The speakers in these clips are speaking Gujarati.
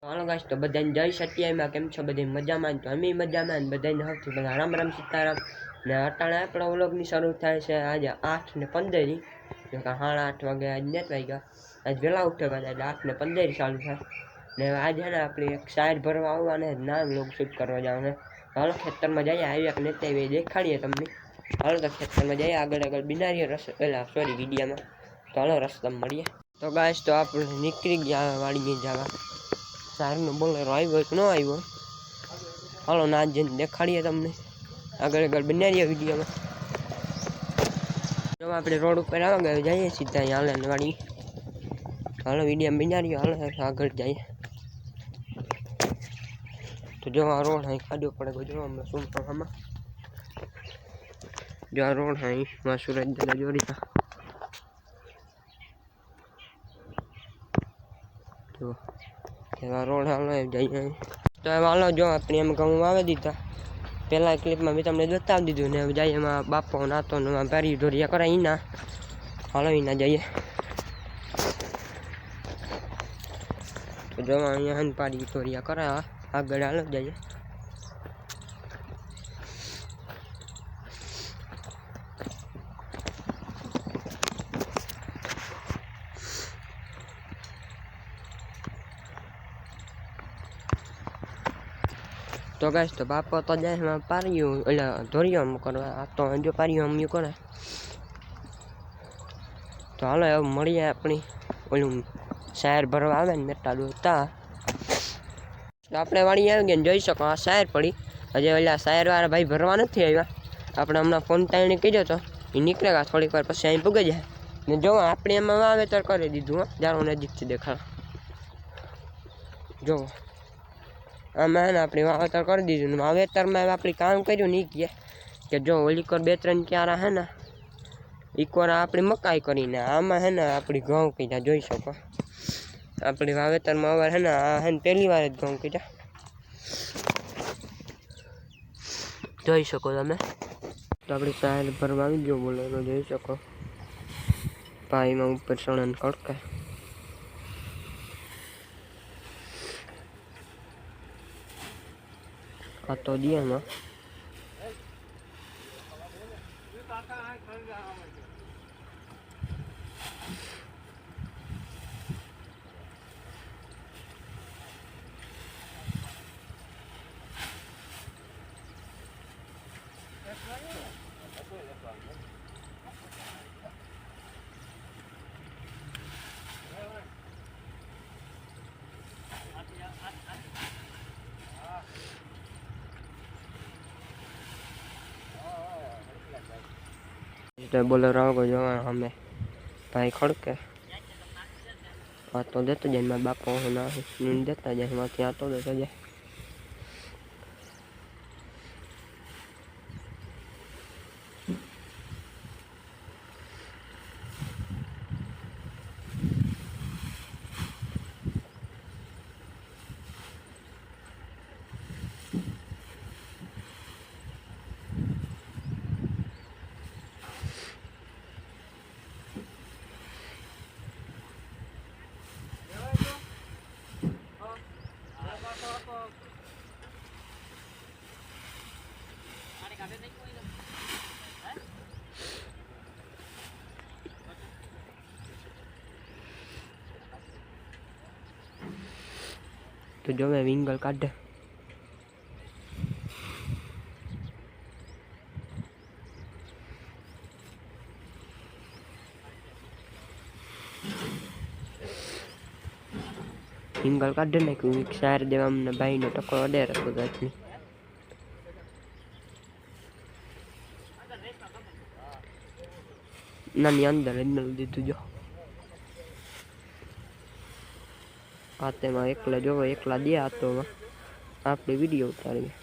હાલો ગાઈસ તો બધાને જય સત્યાવીમાં કેમ છો બધી મજામાં તો અમે મજામાં ને બધાને સૌથી બધા રામ રામ સીતારામ ને અટાણે આપણા વ્લોગની શરૂ થાય છે આજે 8:15 જો કે 8:30 વાગે આજ નથી વાગ્યા આજ વહેલા ઉઠ્યો કદાચ 8:15 ચાલુ થાય ને આજે ને આપણે એક સાઈડ ભરવા આવવાને ના વ્લોગ શૂટ કરવા જવાને હાલો ખેતરમાં જઈએ આવ્યા કે નથી આવી દેખાડીએ તમને હાલો તો ખેતરમાં જઈએ આગળ બિનારીએ રસ પેલા સોરી વિડીયામાં તો હાલો રસ્તામાં મળીએ તો ગાઈસ તો આપણે નીકળી ગયા વાડીએ જવા સારનો બોલેરો આવ્યો કે ન આવ્યો હાલો ના જઈને દેખાડીએ તમને આગળ બનાવીએ વિડીયોમાં જો આપણે રોડ ઉપર આવી ગયા જઈએ સીધા અહીં હાલે વાડી હાલો વિડીયો બનાવીએ હાલો આગળ જઈએ તો જો આ રોડ અહીં કાઢવો પડે જો અમે શું આમાં જો આ રોડ અહીં માં સુરજ દાદા જોડી જો એવા રોડ હાલો જઈએ તો હાલો જો આપણે એમ ઘઉં વાવી દીધા પહેલા ક્લિપમાં મેં તમને બતાવી દીધું ને જઈએ એમાં બાપો નાતો ને ભારી ઢોરિયા કરાય એના હાલો એના જઈએ તો જો અહીંયા હનપારી ઢોરિયા કરાયા આગળ હાલો જઈએ તો ગાઈસ તો બાપો તો જાય એમાં પાર્યું એટલે ધોરિયો કરવા આ તો જો પાર્યું અમ્યું કરે તો હાલો હવે મળીએ આપણી ઓલું શાયર ભરવા આવે ને મેટા દોતા તો આપણે વાળી આવી ગયા જોઈ શકો આ શાયર પડી હજી ઓલા શાયરવાળા ભાઈ ભરવા નથી આવ્યા આપણે હમણાં ફોન તાઈને કીધો તો એ નીકળે ગયા થોડીક વાર પછી અહીં પૂગી જાય ને જો આપણે એમાં વાવેતર કરી દીધું હા જાણો નજીકથી દેખાડ જો આમાં ને આપણે વાવેતર કરી દીધું ને વાવેતરમાં આપણે કામ કર્યું નહીં કે જો ઓલી કોર 2-3 ક્યારા હે ને ઈકોર આપણી મકાઈ કરીને આમાં હે ને આપણી ઘઉં કીધા જોઈ શકો આપણી વાવેતરમાં અવાર હે ને આ હે ને પહેલી વાર જ ઘઉં કીધા જોઈ શકો તમે તો આપણે સાહેબ ભરવા આવી ગયો બોલેરો જોઈ શકો પાણીમાં ઉપર સણન કડકે આ તો દિયામાં બોલેરો આવો જોવા અમે ભાઈ ખડકે આ તો દેતો જાય મારા બાપો ના દેતા જાય એમાંથી આ તો દેતો જાય તો જો મેં વિંગલ કાઢે વિંગલ કાઢે ને કે શાયર દેવા અમને ભાઈનો ટકો અડેર હતો જાતની નાની અંદર દીધું જો આ તેમાં એકલા જોવો એકલા દે આ તો આપણે વિડીયો ઉતારીએ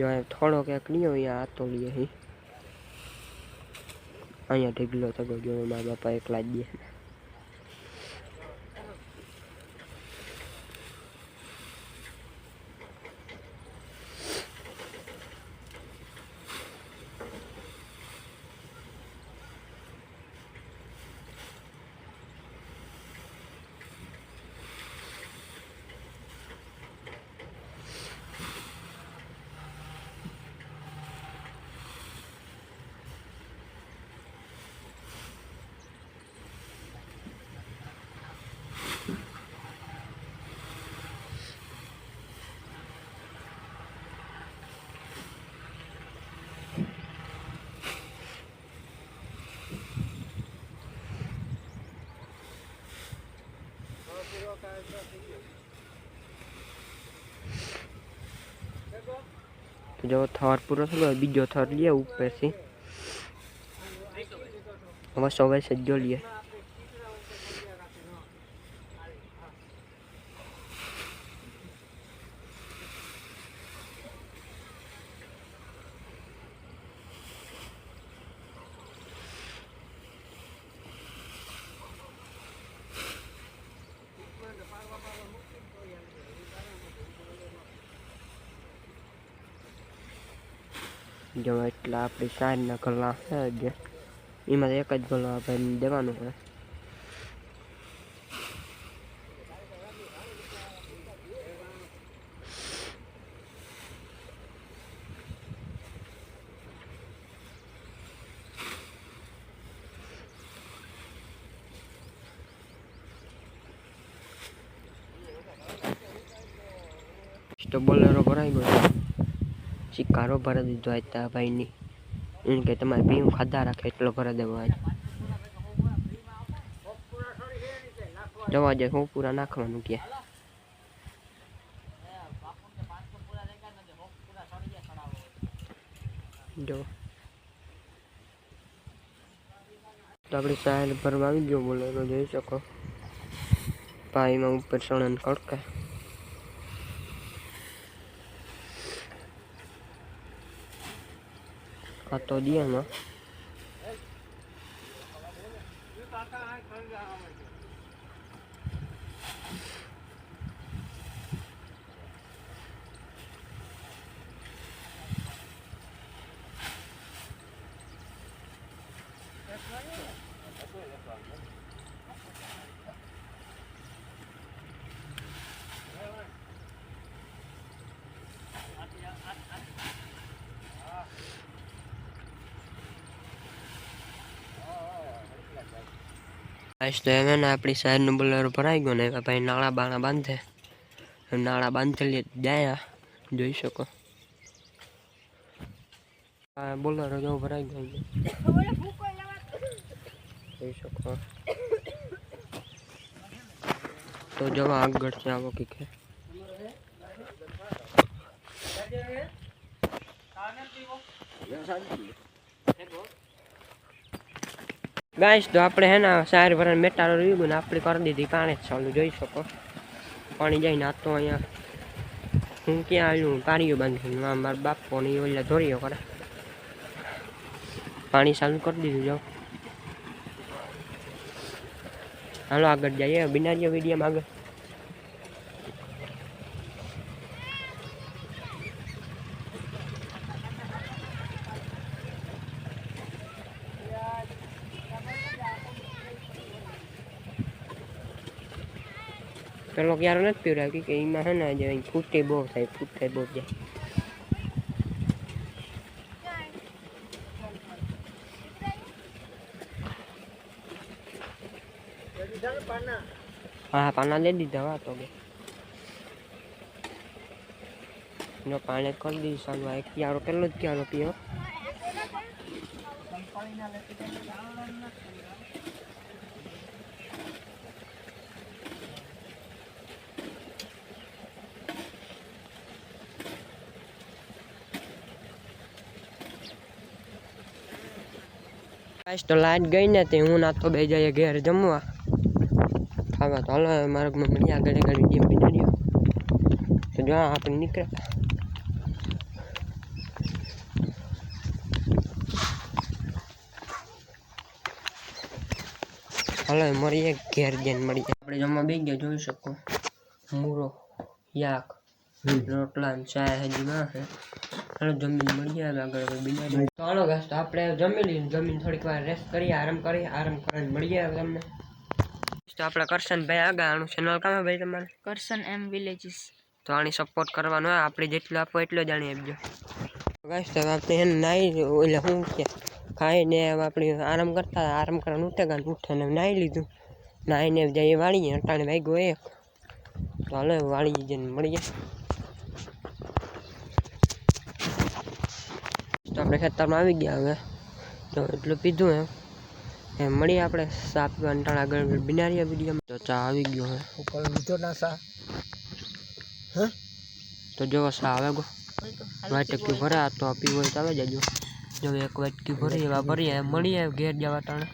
જો થોડો ક્યાંક નહીં અહીંયા આ તો લઈએ અહીંયા ઢીગલો થયો જો મારા બાપા એકલા જ દે जो थर पूरा थोड़ा बीजो थर लिया ऊपर से हम सवे से जो लिए जो एटला अपनी साइड ना गला है एम एक ज गलो आप देवानो है तो बोलेरो भराई गयो शिकारो भरा दीधो आता भाई नी इनके तमारे पीऊ खाधा राखे एटलो भरा देवो आज जवा जे हूँ पूरा नाखवानुं के जो तो अपनी साइड भरवा आई गयो बोलेरो जोई शको पाई में ऊपर सणन कड़के आ तो दिया ना आज तो है ना अपनी साइड न बोलेरो भराई गयो ने भाई नाला बाणा बांधे नाला बांधे लिए जाया જોઈ શકો આ બોલેરો જો ભરાઈ ગયો જોઈ શકો તો જવા આગળ છે આવો કે गाइस तो आपणे है ना सार भरन मेटारो रही ने आपणे कर दीधी पाणी चालू જોઈ શકો पानी जाई ना तो अहींया हूँ क्या आव्યું પાણીઓ બાંધીને મારા બાપોની ઓલા ધોરીઓ કરે पानी चालू कर दीधું जाओ हालो આગળ જઈએ બનાવીએ વિડિયોમાં આગળ पेलो क्यारो नहीं पीवड़ा क्योंकि इमा है ना जो फूटे बहुत है फूटे बहुत जाए हाँ पाना ले दीदा वा तो जो पानी कर दी चालू एक क्यारो पेलो ज क्यारो पीओ तो लाइट गई ने ते हूँ ना तो बे जाए घेर जमवा खावा तो हलो मार्ग में मिली आगे घड़ी गेम बनाड़ियो तो जो आप निकले હાલો મળીએ ઘેર જઈને મળીએ. આપણે જમવા બેસી ગયા જોઈ શકો. મૂરો યાક રોટલા ને ચા હજી ના છે. હાલો જમીને મળીએ આગળ બિનારી. તો હાલો ગાઈસ તો આપણે જમી લઈએ. જમીને થોડીક વાર રેસ્ટ કરીએ, આરામ કરીને મળીએ તમને. તો આપણે કરશનભાઈ આગળ આનું ચેનલ કામ ભાઈ તમારે કરશન એમ વિલેજીસ. તો આની સપોર્ટ કરવાનો હોય, આપણે જેટલું આપો એટલો જાણી આપજો ગાઈસ. તો આપણે એને નાહી એટલે શું કે ખાઈને આપણે આરામ કરવાનું ઉઠીને નાહી લીધું. નાહીને જઈએ વાળીએ. અટાણે વાગ્યો 1. તો હાલો વાળી જઈને મળીએ. તો આપણે ખેતરમાં આવી ગયા. હવે તો એટલું પીધું એમ મળીએ આપણે ચા પીવા ટાણા આગળ બિનારીયા વિડીયોમાં. તો ચા આવી ગયો હે ઉપર લીધો ના ચા. તો જો ચા આવે ગો વાટકી ભરા. તો પીવો હોય તો આવે જજો. જો એક વાટકી ભરી એવા ભરીએ મળીએ ઘેર જવા ટાણે.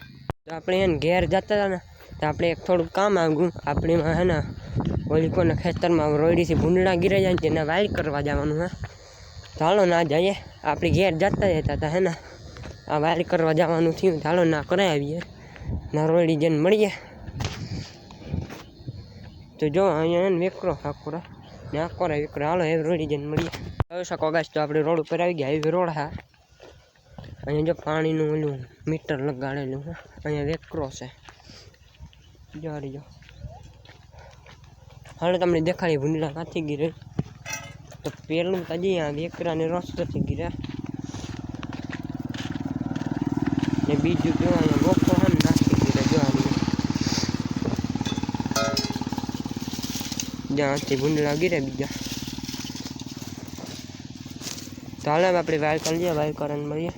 તો આપણે એને ઘેર જતા હતા ને તો આપણે એક થોડુંક કામ આવ્યું. આપણે હે ને ઓલી કોને ખેતરમાં રોયડીથી ભૂંડડા ગીરાઈ જાય ને તેને વાઇલ કરવા જવાનું હે. તો હાલો ના જઈએ. આપણે ઘેર જતા હતા હે ને આ વાઇલ કરવા જવાનું થયું. ચાલો ના કરાવી આવીએ. ના રોયડી જઈને મળીએ. તો જો અહીંયા એને વેકરો આખો ને આખો વેકરો. હાલો એ રોયડી જઈને મળીએ. જોઈ શકો ગાઈસ તો આપણે રોડ ઉપર આવી ગયા. એવી રોડ હા. અહીંયા જો પાણીનું ઓલું મીટર લગાડેલું છે. અહીંયા વેકરો છે. જો હારી જો. હાલો તમને દેખાડી ભૂંડલા કાથી ગીરે. તો પેલું તજી આ વેકરાને રસ્તેથી ગીરે. ને બીજું જો અહીંયા ગોખો છે ને નાખી ગીરે. જો હારી જ્યાંથી ભૂંડલા ગીરે બીજા. તો હાલ આપણે વાયર કરી લઈએ. વાયર કરીને મળીએ.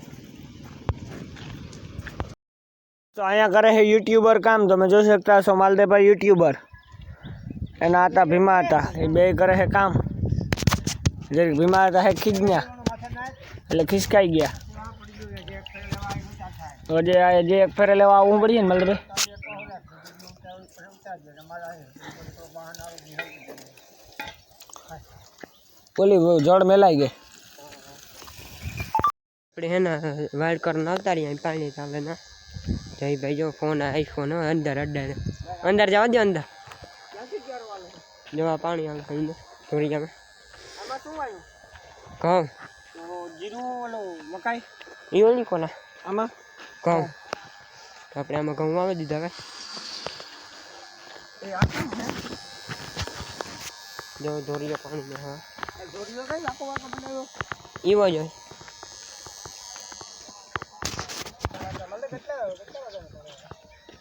તો અહીંયા કરે છે યુટ્યુબર કામ. તમે જોઈ શકતા છો માલદેભાઈ યુટ્યુબર. એના હતા ભીમા હતા. એ બે કરે છે કામ. જે ભીમા હતા હે ખીજ્યા એટલે ખિસકાઈ ગયા. તો જે એક ફેરે લેવા આવવું પડીએ ને માલદેભાઈ. ઓલી જળ મેલાઈ ગઈ. આપણે હે ને વાયર કરીને આવતા રહીએ. પાણી ચાલે ના જય ભાઈ જો ફોન આઈફોન અંદર અંદર જવા દો. અંદર જવા પાણી આવે અંદર ધોરિયામાં. ઘઉં જીરું ઓલું મકાઈ એ ઓલી કોના આમાં ઘઉં. તો આપણે આમાં ઘઉં આવી દીધા હવે. જો ધોરિયા પાણીમાં. હા એવો જ હોય.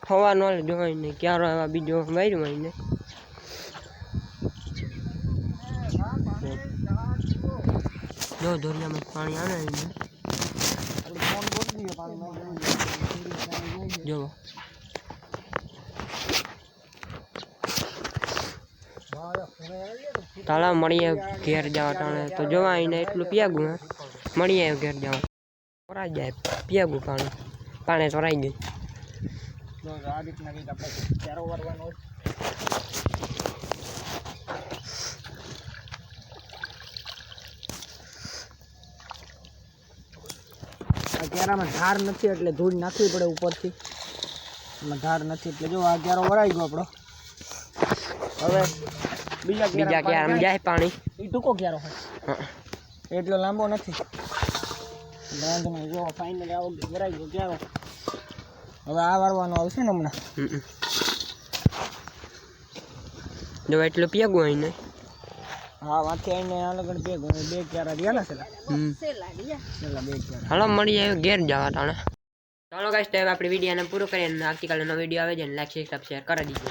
હવા ન જોવાય નહીં. ક્યારો આવા બીજો વાર્યું હોય ને. જો દોરિયામાં પાણી આવે ને. જો તાળા મળીએ ઘેર જવા ટાણે. તો જોવા આવીને એટલું પીયાગું હે. મળીએ ઘેર જવા. ચોરાઈ જાય પીયાગું પાણી ચોરાઈ ગયું. આ રીતના કંઈક આપણે ચારો વારવાનો. આ ક્યારામાં ધાર નથી એટલે ધૂળ નાખવી પડે ઉપરથી. એમાં ધાર નથી એટલે જો આ ક્યારો વરાઈ ગયો આપણો. હવે બીજા ક્યારામાં જાય પાણી. એ ટૂંકો ક્યારો હોય એટલો લાંબો નથી. વાંધો નહીં. જો ફાઇનલી આવો વરાઈ ગયો ક્યારો. હવે આ વારવાનો આવશે ને હમણાં. જો એટલું પીયાગું હોય ને. હા વાંચી આવીને આ લગન બે ક્યારા રહ્યા ને છેલ્લા બે ક્યારા. હાલો મળીએ ઘેર જવા ટાણે. ચાલો ગાઈસ તો હવે આપણે વિડીયોને પૂરો કરીએ. આવતીકાલે નવો વિડીયો આવે છે ને લાઈક સબસ્ક્રાઇબ શેર કરી દીધો.